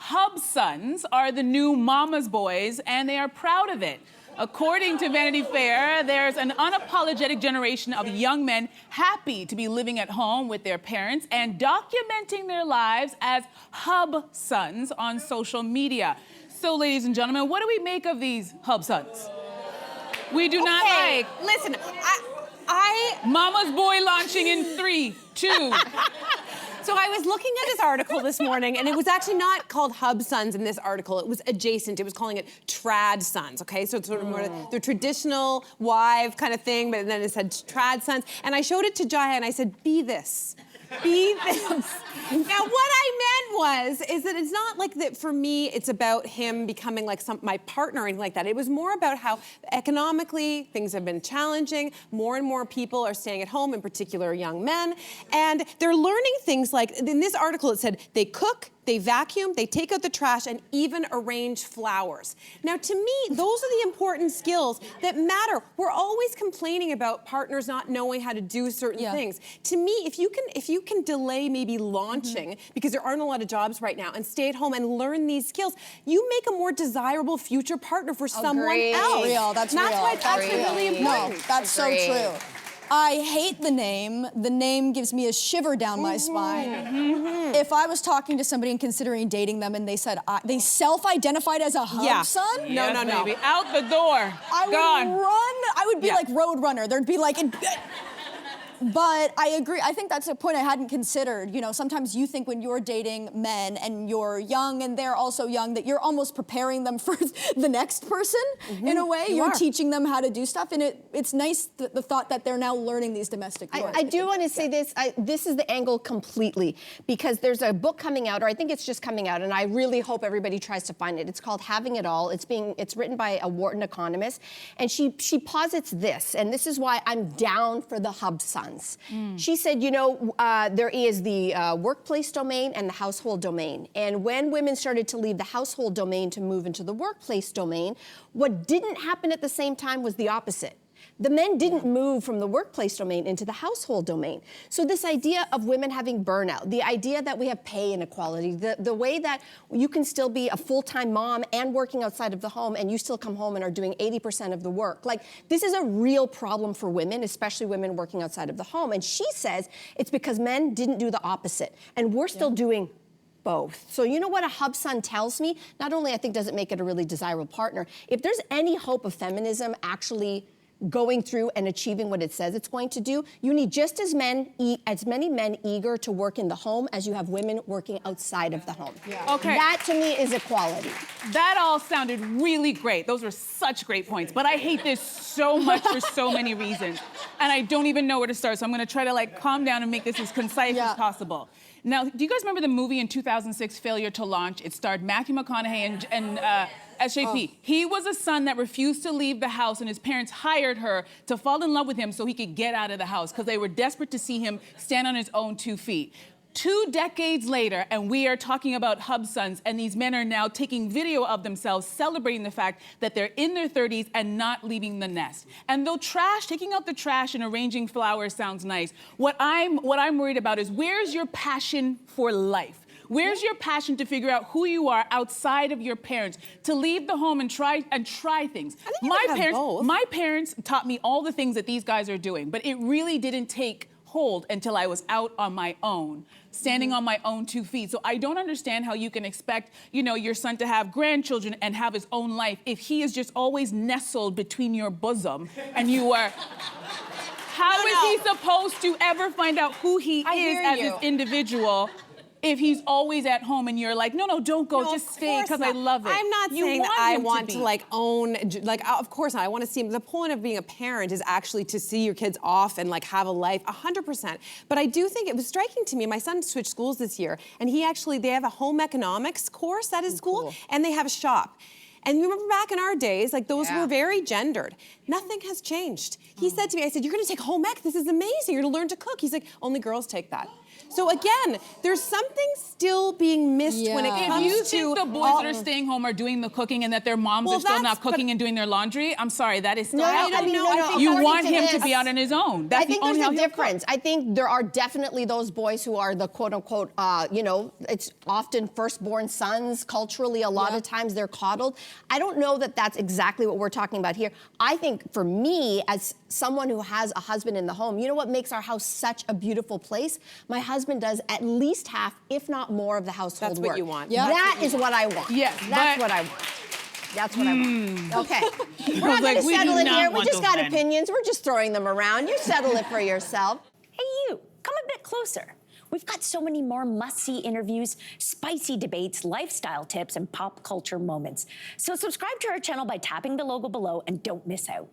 hub sons are the new mama's boys, and they are proud of it. According to Vanity Fair, there's an unapologetic generation of young men happy to be living at home with their parents and documenting their lives as hub sons on social media. So, ladies and gentlemen, what do we make of these hub sons? We do not like. Listen, Mama's boy launching in 3, 2. So I was looking at this article this morning, and it was actually not called Hub Sons in this article. It was adjacent. It was calling it Trad Sons, okay? So it's sort of more the traditional wife kind of thing, but then it said Trad Sons. And I showed it to Jaya, and I said, be this. Be this. Now, what I meant is that it's not like that for me, it's about him becoming like my partner or anything like that. It was more about how economically things have been challenging. More and more people are staying at home, in particular young men. And they're learning things like, in this article it said, they cook, they vacuum, they take out the trash, and even arrange flowers. Now, to me, those are the important skills that matter. We're always complaining about partners not knowing how to do certain things. To me, if you can delay maybe launching, because there aren't a lot of jobs right now, and stay at home and learn these skills, you make a more desirable future partner for someone else. That's why it's actually really important. No, that's so true. I hate the name. The name gives me a shiver down my spine. If I was talking to somebody and considering dating them and they said, they self-identified as a hub son? No. Baby. Out the door. I would run. I would be like Road Runner. There'd be like... But I agree. I think that's a point I hadn't considered. You know, sometimes you think when you're dating men and you're young and they're also young that you're almost preparing them for the next person in a way. You're teaching them how to do stuff, and it's nice the thought that they're now learning these domestic roles. I do want to say this. This is the angle completely, because there's a book coming out, or I think it's just coming out, and I really hope everybody tries to find it. It's called Having It All. It's written by a Wharton economist, and she posits this, and this is why I'm down for the hub son. She said, you know, there is the workplace domain and the household domain. And when women started to leave the household domain to move into the workplace domain, what didn't happen at the same time was the opposite. The men didn't move from the workplace domain into the household domain. So this idea of women having burnout, the idea that we have pay inequality, the way that you can still be a full-time mom and working outside of the home and you still come home and are doing 80% of the work. Like, this is a real problem for women, especially women working outside of the home. And she says it's because men didn't do the opposite. And we're still doing both. So you know what a hub son tells me? Not only I think does it make it a really desirable partner, if there's any hope of feminism actually going through and achieving what it says it's going to do, you need just as many men eager to work in the home as you have women working outside of the home. Okay. That to me is equality. That all sounded really great. Those were such great points. But I hate this so much for so many reasons. And I don't even know where to start. So I'm going to try to like calm down and make this as concise as possible. Now, do you guys remember the movie in 2006, Failure to Launch? It starred Matthew McConaughey and SJP. He was a son that refused to leave the house, and his parents hired her to fall in love with him so he could get out of the house because they were desperate to see him stand on his own 2 feet. 2 decades later, and we are talking about hub sons, and these men are now taking video of themselves celebrating the fact that they're in their 30s and not leaving the nest. And though taking out the trash and arranging flowers sounds nice, what I'm worried about is, where's your passion for life? Where's your passion to figure out who you are outside of your parents, to leave the home and try things? My parents taught me all the things that these guys are doing, but it really didn't take hold until I was out on my own, standing on my own 2 feet. So I don't understand how you can expect, you know, your son to have grandchildren and have his own life if he is just always nestled between your bosom and you are... How is he supposed to ever find out who he is as an individual if he's always at home and you're like, no, don't go, just stay because I love it? I'm not saying that I want to like own, like, of course not. I want to see him. The point of being a parent is actually to see your kids off and like have a life, 100%. But I do think it was striking to me. My son switched schools this year, and they have a home economics course at his school, and they have a shop. And you remember back in our days, like those were very gendered. Nothing has changed. He said to me, I said, you're gonna take home ec, this is amazing, you're gonna learn to cook. He's like, only girls take that. So again, there's something still being missed when it Yeah. comes If you to think the boys that are staying home are doing the cooking and that their moms Well, are still that's- not cooking and doing their laundry, I'm sorry, that is still No, happening. I mean, no, I think You according want to him to this- be out on his own. That's I think the only there's how a he'll cook. difference. I think there are definitely those boys who are the quote unquote, it's often firstborn sons. Culturally, a lot of times they're coddled. I don't know that that's exactly what we're talking about here. I think for me, as someone who has a husband in the home, you know what makes our house such a beautiful place? My husband does at least half, if not more, of the household That's work. what you want. Yeah. That is what I want. Yes, That's but- what I want. That's what I want. Okay. We're not like, going to we do settle it not here. We want just those got men. opinions. We're just throwing them around. You settle it for yourself. Hey, you, come a bit closer. We've got so many more must-see interviews, spicy debates, lifestyle tips, and pop culture moments. So subscribe to our channel by tapping the logo below and don't miss out.